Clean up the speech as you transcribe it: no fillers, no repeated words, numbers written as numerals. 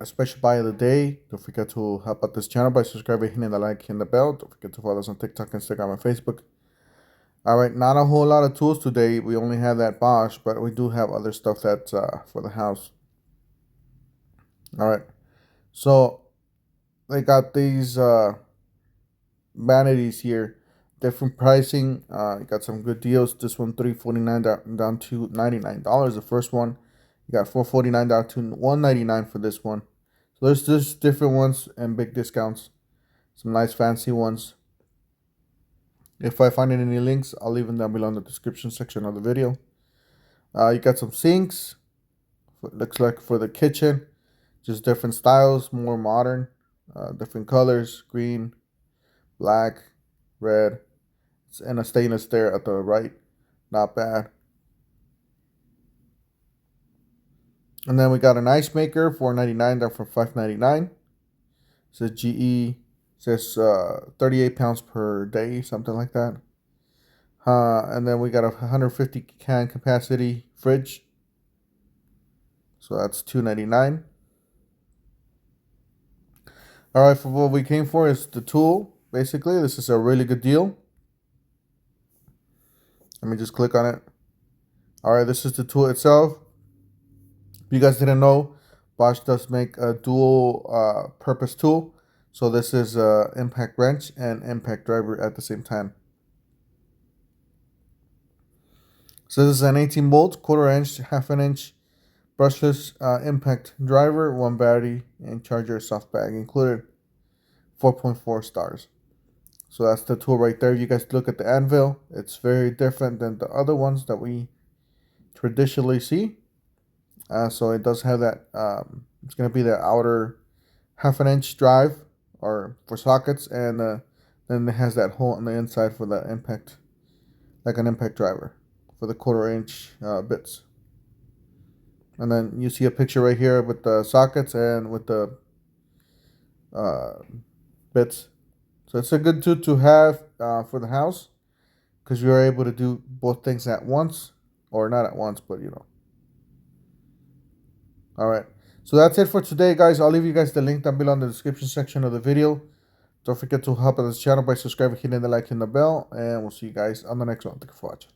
a special buy of the day. Don't forget to help out this channel by subscribing, hitting the like, hitting the bell. Don't forget to follow us on TikTok, Instagram, and Facebook. All right, not a whole lot of tools today. We only have that Bosch, but we do have other stuff that's for the house. All right, so they got these vanities here, different pricing. You got some good deals. This one $349 down to $99. The first one, you got $449 down to $199 for this one. So there's just different ones and big discounts. Some nice fancy ones. If I find any links, I'll leave them down below in the description section of the video. You got some sinks. Looks like for the kitchen, just different styles, more modern, different colors, green, black, red, and a stainless there at the right. Not bad. And then we got an ice maker, $4.99 down from $5.99. Says GE. Says 38 pounds per day, something like that. And then we got a 150 can capacity fridge. So that's $2.99. All right, for what we came for is the tool. Basically, this is a really good deal. Let me just click on it. All right, this is the tool itself. If you guys didn't know, Bosch does make a dual purpose tool. So this is an impact wrench and impact driver at the same time. So this is an 18 volt, quarter inch, half an inch brushless impact driver, one battery and charger soft bag included. 4.4 stars. So that's the tool right there. You guys look at the anvil. It's very different than the other ones that we traditionally see. So it does have that. It's going to be the outer half an inch drive or for sockets, and then it has that hole on the inside for the impact, like an impact driver for the quarter inch bits. And then you see a picture right here with the sockets and with the bits. So it's a good tool to have for the house, because you're able to do both things at once, or not at once, but you know. All right. So that's it for today, guys. I'll leave you guys the link down below in the description section of the video. Don't forget to help out this channel by subscribing, hitting the like and the bell, and we'll see you guys on the next one. Thank you for watching.